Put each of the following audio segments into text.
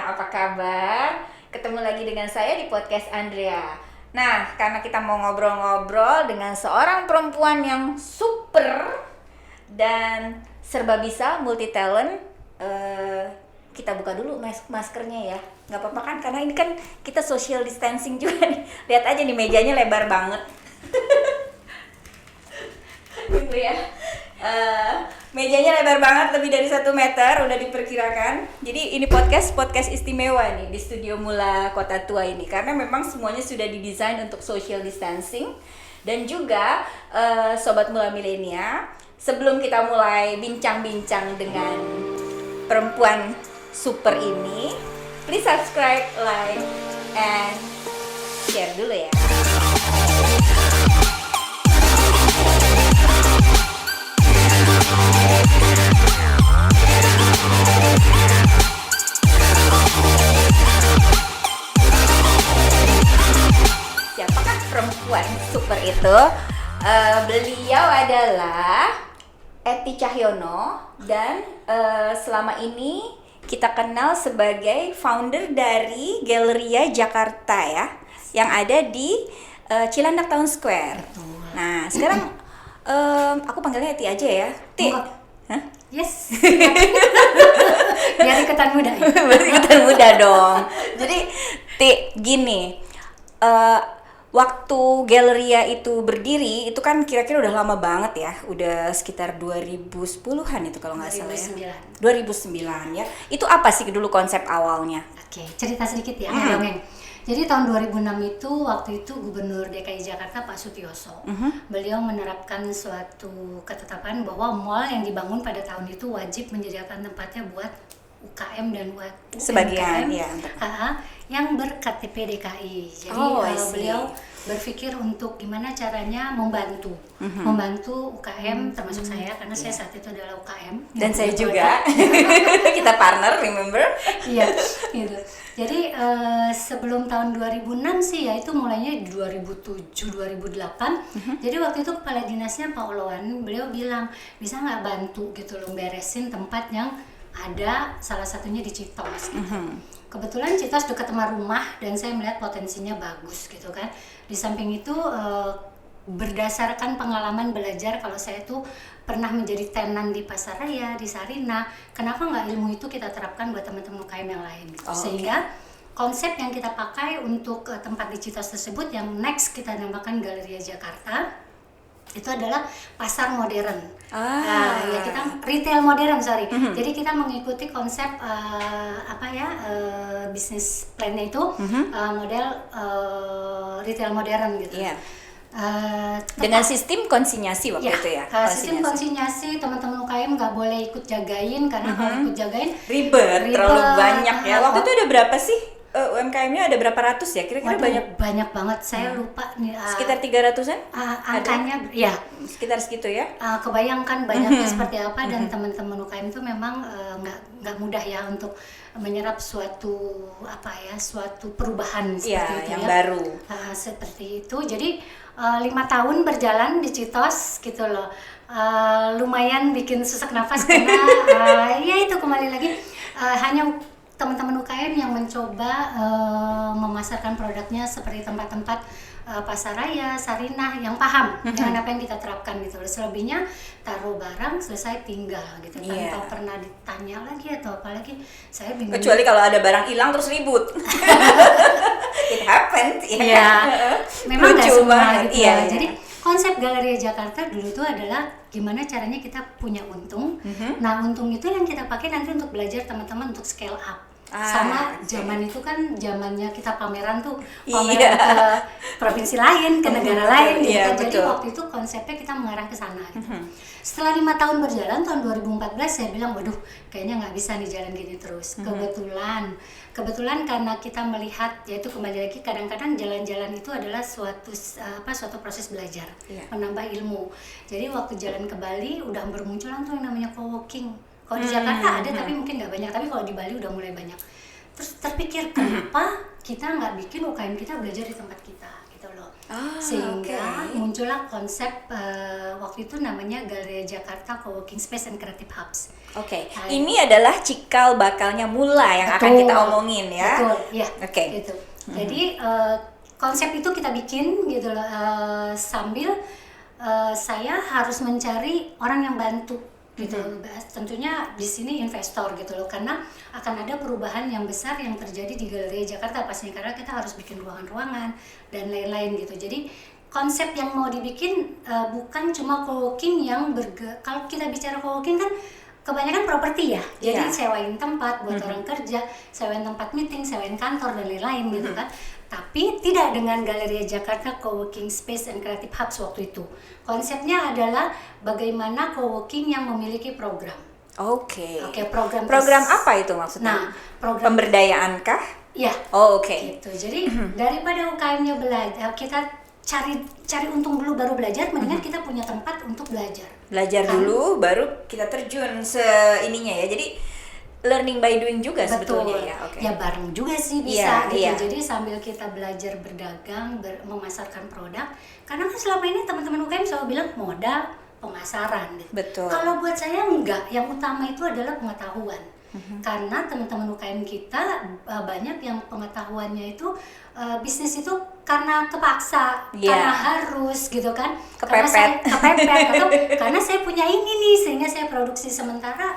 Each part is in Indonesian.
semuanya, apa kabar? Ketemu lagi dengan saya di podcast Andrea. Nah, karena kita mau ngobrol-ngobrol dengan seorang perempuan yang super dan serba bisa, multi talent, kita buka dulu maskernya ya. Nggak apa-apa kan, karena ini kan kita social distancing juga nih. Lihat aja nih, mejanya lebar banget. Gitu ya. Mejanya lebar banget, lebih dari 1 meter, udah diperkirakan. Jadi ini podcast istimewa nih di Studio Mula Kota Tua ini, karena memang semuanya sudah didesain untuk social distancing. Dan juga Sobat Mula Milenia, sebelum kita mulai bincang-bincang dengan perempuan super ini, please subscribe, like, and share dulu ya. Siapakah perempuan super itu? Beliau adalah Ety Cahyono dan selama ini kita kenal sebagai founder dari Galleria Jakarta ya, yang ada di Cilandak Town Square. Nah, sekarang aku panggilnya Ety aja ya. Ty. Hah? Yes. Biar ikutan muda. Biar ikutan muda dong. Jadi, Ty, gini. Waktu Galleria itu berdiri, itu kan kira-kira udah lama banget ya. Udah sekitar 2010-an itu kalau nggak salah ya. 2009 ya. Itu apa sih dulu konsep awalnya? Oke, cerita sedikit ya, dongeng. Jadi tahun 2006 itu, waktu itu Gubernur DKI Jakarta Pak Sutioso, beliau menerapkan suatu ketetapan bahwa mall yang dibangun pada tahun itu wajib menyediakan tempatnya buat UKM dan sebagian UMKM, ya, yang ber-KTP DKI. Jadi beliau berpikir untuk gimana caranya membantu UKM, termasuk saya, karena saya saat itu adalah UKM dan saya juga. Kita partner, remember? Iya, gitu. Jadi sebelum tahun 2006 sih ya, itu mulainya di 2007-2008. Jadi waktu itu kepala dinasnya Pak Oloan, beliau bilang bisa nggak bantu gitu loh beresin tempat yang ada, salah satunya di Citos gitu. Kebetulan Citos dekat sama rumah dan saya melihat potensinya bagus gitu kan. Di samping itu berdasarkan pengalaman belajar, kalau saya tuh pernah menjadi tenan di Pasaraya, di Sarina, kenapa nggak ilmu itu kita terapkan buat teman-teman UKM yang lain gitu. Sehingga konsep yang kita pakai untuk tempat di Citos tersebut, yang next kita namakan Galleria Jakarta, itu adalah pasar modern. Ya kita retail modern, Jadi kita mengikuti konsep bisnis plan-nya itu model retail modern gitu. Yeah. Dengan sistem konsinyasi waktu itu ya. Sistem konsinyasi, teman-teman UKM nggak boleh ikut jagain, karena kalau ikut jagain ribet, terlalu banyak ya. Waktu itu ada berapa sih? UMKM-nya ada berapa ratus ya? Kira-kira banyak banget, saya lupa nih. Sekitar 300-an? Angkanya ya. Sekitar segitu ya. Kebayangkan banyaknya seperti apa, dan teman-teman UKM itu memang nggak mudah ya untuk menyerap suatu perubahan seperti itu yang ya. baru. Seperti itu. Jadi 5 tahun berjalan di Citos gitu loh. Lumayan bikin sesak nafas karena ya itu kembali lagi hanya teman-teman UKM yang mencoba memasarkan produknya seperti tempat-tempat Pasaraya, Sarinah yang paham dengan apa yang kita terapkan gitu. Selebihnya taruh barang, selesai tinggal gitu, tanpa pernah ditanya lagi atau apalagi. Saya bingung. Kecuali kalau ada barang hilang terus ribut. It happens. Memang nggak semua gitu. Jadi konsep Galleria Jakarta dulu itu adalah gimana caranya kita punya untung. Nah, untung itu yang kita pakai nanti untuk belajar teman-teman untuk scale up. Sama zaman itu kan zamannya kita pameran ke provinsi lain, ke negara lain gitu kan. Jadi waktu itu konsepnya kita mengarah ke sana gitu. Setelah 5 tahun berjalan, tahun 2014 saya bilang, waduh kayaknya nggak bisa nih jalan gini terus. Kebetulan karena kita melihat, yaitu kembali lagi kadang-kadang jalan-jalan itu adalah suatu proses belajar, menambah ilmu. Jadi waktu jalan ke Bali udah bermunculan tuh yang namanya co-working. Kalau di Jakarta ada tapi mungkin nggak banyak, tapi kalau di Bali udah mulai banyak. Terus terpikir kenapa kita nggak bikin UKM kita belajar di tempat kita. gitu loh. Sehingga muncullah konsep waktu itu namanya Galeria Jakarta Co-working Space and Creative Hubs. Ini adalah cikal bakalnya Mula yang akan kita omongin ya. Betul, ya. Gitu. Jadi konsep itu kita bikin gitu loh, sambil saya harus mencari orang yang bantu gitu. Tentunya di sini investor gitu loh, karena akan ada perubahan yang besar yang terjadi di Galeria Jakarta pastinya, karena kita harus bikin ruangan-ruangan dan lain-lain gitu. Jadi konsep yang mau dibikin bukan cuma co-working yang kalau kita bicara co-working kan kebanyakan properti ya, jadi sewain tempat buat orang kerja, sewain tempat meeting, sewain kantor dan lain-lain gitu kan. Tapi tidak dengan Galeria Jakarta Co-working Space and Creative Hubs waktu itu. Konsepnya adalah bagaimana co-working yang memiliki program. Program apa itu maksudnya? Nah, program pemberdayaan kah? Ya. Gitu. Jadi daripada UKM-nya belajar, kita cari untung dulu baru belajar, mendingan kita punya tempat untuk belajar. Dulu baru kita terjun ininya ya. Jadi learning by doing juga sebetulnya ya. Ya bareng juga sih bisa gitu. Jadi sambil kita belajar berdagang, memasarkan produk. Karena kan selama ini teman-teman UKM selalu bilang modal, pemasaran gitu. Betul. Kalau buat saya enggak, yang utama itu adalah pengetahuan. Karena teman-teman UKM kita banyak yang pengetahuannya itu bisnis itu karena kepaksa, karena harus gitu kan, kepepet atau karena saya punya ini nih sehingga saya produksi, sementara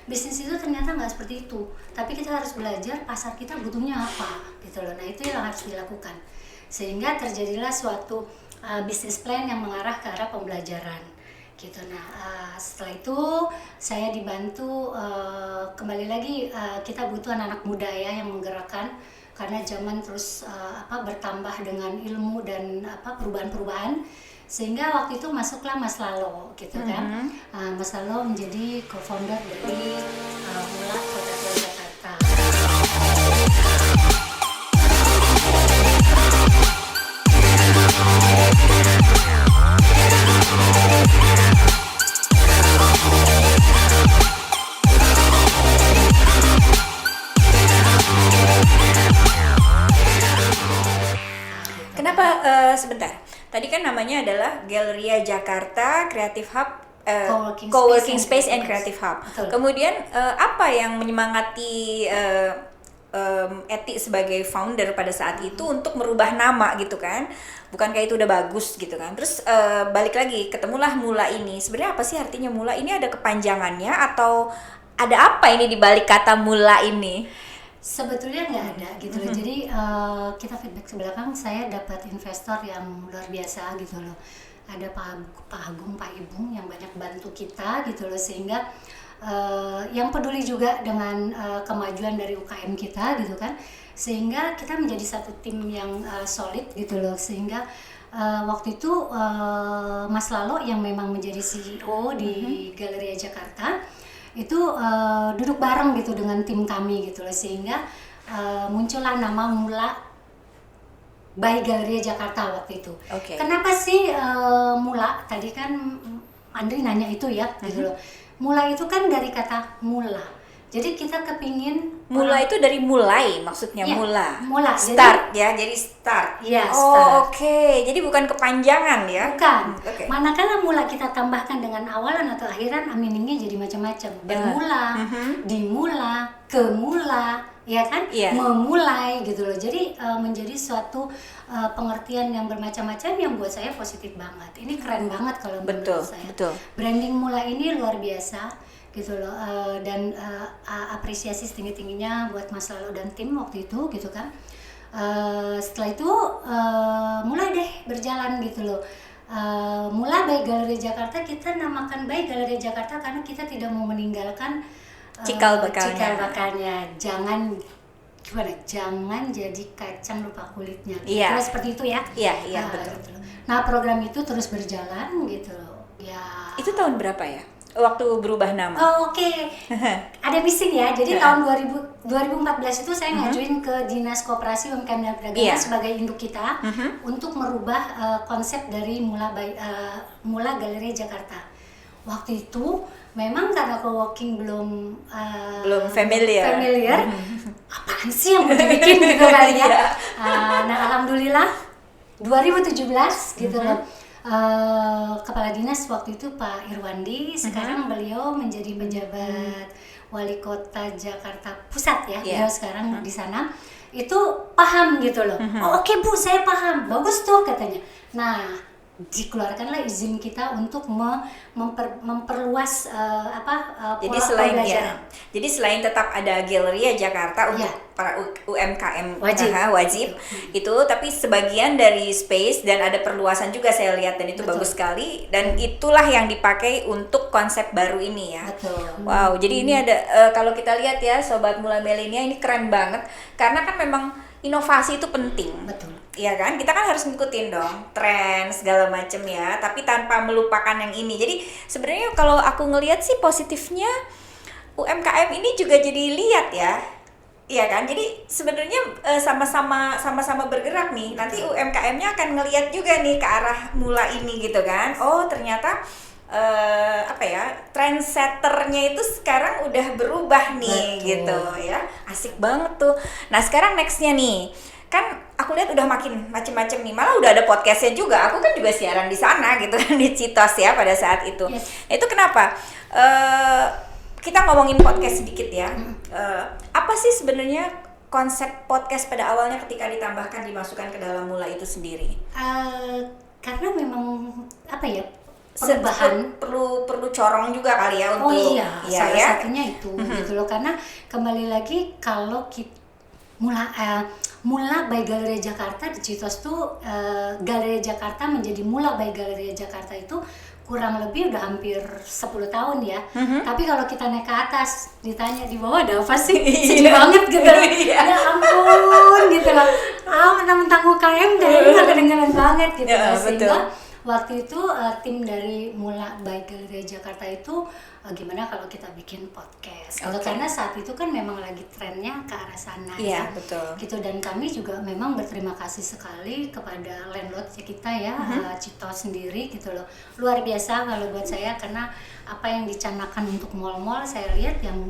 bisnis itu ternyata nggak seperti itu. Tapi kita harus belajar pasar kita butuhnya apa gitu loh. Nah itu yang harus dilakukan sehingga terjadilah suatu bisnis plan yang mengarah ke arah pembelajaran gitu. Nah setelah itu saya dibantu kembali lagi, kita butuh anak-anak muda ya yang menggerakkan, karena zaman terus bertambah dengan ilmu dan perubahan-perubahan, sehingga waktu itu masuklah Mas Lalo gitu kan. Mas Lalo menjadi co-founder dari Mula Kota Tua Jakarta. Kenapa sebentar? Tadi kan namanya adalah Galeria Jakarta Creative Hub, Co-working Space and Creative Hub. Betul. Kemudian apa yang menyemangati Eti sebagai founder pada saat itu untuk merubah nama gitu kan? Bukankah itu udah bagus gitu kan? Terus balik lagi, ketemulah Mula ini. Sebenarnya apa sih artinya Mula ini? Ada kepanjangannya atau ada apa ini di balik kata Mula ini? Sebetulnya nggak ada gitu loh. Jadi kita feedback ke belakang, saya dapat investor yang luar biasa gitu loh. Ada Pak Agung, Pak Ibung yang banyak bantu kita gitu loh, sehingga yang peduli juga dengan kemajuan dari UKM kita gitu kan, sehingga kita menjadi satu tim yang solid gitu loh. Sehingga waktu itu Mas Lalo yang memang menjadi CEO di Galeria Jakarta itu duduk bareng gitu dengan tim kami gitu loh, sehingga muncullah nama Mula by Galeria Jakarta waktu itu. Kenapa sih Mula? Tadi kan Andri nanya itu ya gitu loh. Mula itu kan dari kata mula. Jadi kita kepingin Mula itu dari mulai, maksudnya ya, mula. Start jadi start. Ya, start. Jadi bukan kepanjangan ya? Bukan. Manakala mula kita tambahkan dengan awalan atau akhiran, meaningnya jadi macam-macam. Bermula, dimula, kemula, ya kan? Memulai gitu loh. Jadi menjadi suatu pengertian yang bermacam-macam yang buat saya positif banget. Ini keren banget kalau menurut saya. Betul. Branding Mula ini luar biasa gitu loh, dan apresiasi setinggi-tingginya buat Mas Lalo dan tim waktu itu gitu kan. Setelah itu mulai deh berjalan gitu loh. Mula by Galeria Jakarta, kita namakan by Galeria Jakarta karena kita tidak mau meninggalkan cikal bakalnya. Jangan jadi kacang lupa kulitnya. Iya. Seperti itu ya. Iya, betul. Gitu loh. Nah, program itu terus berjalan gitu loh. Ya. Itu tahun berapa ya? Waktu berubah nama. Ada missing ya. Jadi tahun 2014 itu saya ngajuin ke Dinas Koperasi UMKM dan Perdagangan sebagai induk kita untuk merubah konsep dari Mula Galeria Jakarta. Waktu itu memang karena co-working belum familiar. Apaan sih yang mau dibikin gitu kali ya. Nah, alhamdulillah 2017 gitu loh. Kepala dinas waktu itu Pak Irwandi, sekarang beliau menjadi penjabat wali kota Jakarta Pusat ya, beliau sekarang di sana. Itu paham gitu loh. Oh, oke Bu, saya paham. Bagus tuh katanya. Nah, dikeluarkanlah izin kita untuk memperluas jadi pola selain pembelajaran. Jadi selain tetap ada Galleria Jakarta untuk para UMKM wajib itu, tapi sebagian dari space dan ada perluasan juga saya lihat, dan itu bagus sekali, dan itulah yang dipakai untuk konsep baru ini ya. Betul. Wow, jadi ini ada kalau kita lihat ya Sobat Mula Milenial, ini keren banget karena kan memang inovasi itu penting. Betul. Iya kan, kita kan harus ngikutin dong tren segala macem ya, tapi tanpa melupakan yang ini. Jadi sebenarnya kalau aku ngelihat sih positifnya UMKM ini juga jadi lihat ya, iya kan. Jadi sebenarnya sama-sama bergerak nih. Nanti UMKM-nya akan ngelihat juga nih ke arah Mula ini gitu kan. Oh ternyata trendsetternya itu sekarang udah berubah nih. Betul. Gitu ya, asik banget tuh. Nah sekarang nextnya nih, kan aku lihat udah makin macem-macem nih, malah udah ada podcastnya juga. Aku kan juga siaran di sana gitu kan, di Citos ya pada saat itu. Nah, itu kenapa? Kita ngomongin podcast sedikit ya. Apa sih sebenarnya konsep podcast pada awalnya ketika ditambahkan, dimasukkan ke dalam Mula itu sendiri? Karena memang perubahan perlu corong juga kali ya untuk salah satunya itu gitu loh, karena kembali lagi kalau kita Mula by Galleria Jakarta di Citos tuh, Galleria Jakarta menjadi Mula by Galleria Jakarta itu kurang lebih udah hampir 10 tahun ya. Tapi kalau kita naik ke atas ditanya di bawah ada apa sih, sedih banget gitu. Ya ampun gitu loh. Mentang-mentang UKM kayaknya gak kedengeran banget gitu. Sehingga waktu itu tim dari Mula by Galleria Jakarta itu gimana kalau kita bikin podcast gitu, karena saat itu kan memang lagi trennya ke arah sana ya. Betul. Gitu, dan kami juga memang berterima kasih sekali kepada landlord kita ya, Citos sendiri gitu loh. Luar biasa kalau buat saya, karena apa yang dicanangkan untuk mall-mall saya lihat yang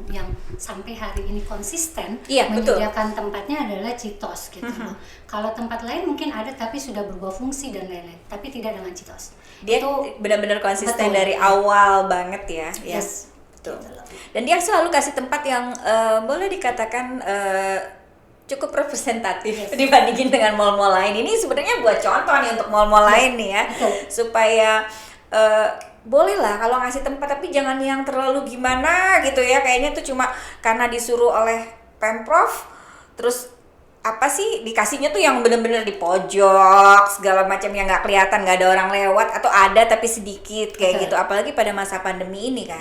sampai hari ini konsisten menyediakan tempatnya adalah Citos gitu loh. Kalau tempat lain mungkin ada tapi sudah berubah fungsi dan lain-lain, tapi tidak dengan Citos. Dia itu benar-benar konsisten dari awal banget ya. Yes. Betul. Dan dia selalu kasih tempat yang boleh dikatakan cukup representatif dibandingin dengan mall-mall lain. Ini sebenarnya buat contoh nih untuk mall-mall lain nih ya, supaya boleh lah kalau ngasih tempat, tapi jangan yang terlalu gimana gitu ya. Kayaknya tuh cuma karena disuruh oleh Pemprov, terus dikasihnya tuh yang bener-bener di pojok segala macam, yang nggak kelihatan, nggak ada orang lewat, atau ada tapi sedikit kayak gitu, apalagi pada masa pandemi ini kan.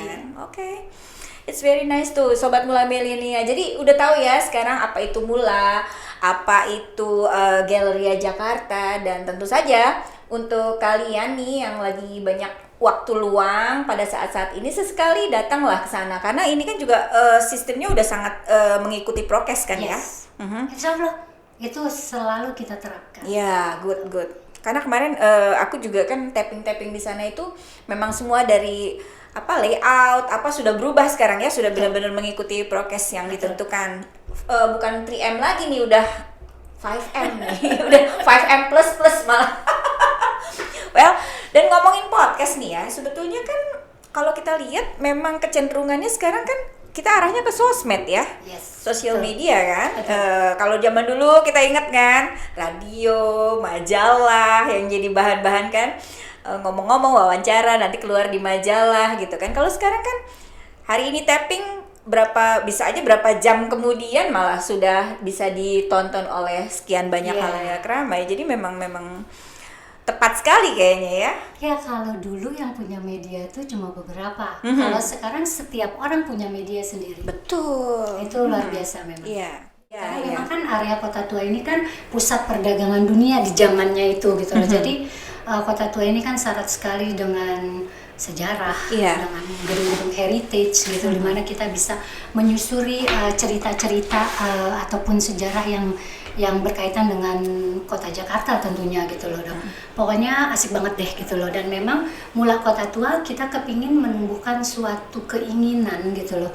It's very nice tuh Sobat Mula Milenial. Jadi udah tahu ya sekarang apa itu Mula, apa itu Galleria Jakarta, dan tentu saja untuk kalian nih yang lagi banyak waktu luang pada saat-saat ini, sesekali datanglah ke sana, karena ini kan juga sistemnya udah sangat mengikuti prokes kan ya. Insya Allah itu selalu kita terapkan. Ya, good. Karena kemarin aku juga kan tapping di sana itu memang semua dari layout sudah berubah sekarang ya, sudah benar-benar mengikuti prokes yang ditentukan. Bukan 3M lagi nih, udah 5M nih, udah 5M plus malah. Well, dan ngomongin podcast nih ya, sebetulnya kan kalau kita lihat memang kecenderungannya sekarang kan kita arahnya ke sosmed ya, sosial media kan. Kalau zaman dulu kita ingat kan, radio, majalah yang jadi bahan-bahan kan, ngomong-ngomong wawancara nanti keluar di majalah gitu kan. Kalau sekarang kan hari ini tapping bisa aja berapa jam kemudian malah sudah bisa ditonton oleh sekian banyak khalayak ramai. Jadi memang tepat sekali kayaknya ya. Ya kalau dulu yang punya media itu cuma beberapa. Kalau sekarang setiap orang punya media sendiri. Betul. Itu luar biasa memang. Iya. Karena memang kan area Kota Tua ini kan pusat perdagangan dunia di zamannya itu gitu loh. Jadi Kota Tua ini kan syarat sekali dengan sejarah, dengan gedung-gedung heritage gitu, dimana kita bisa menyusuri cerita-cerita ataupun sejarah yang berkaitan dengan kota Jakarta tentunya gitu loh. Pokoknya asik banget deh gitu loh. Dan memang Mula Kota Tua kita kepingin menumbuhkan suatu keinginan gitu loh.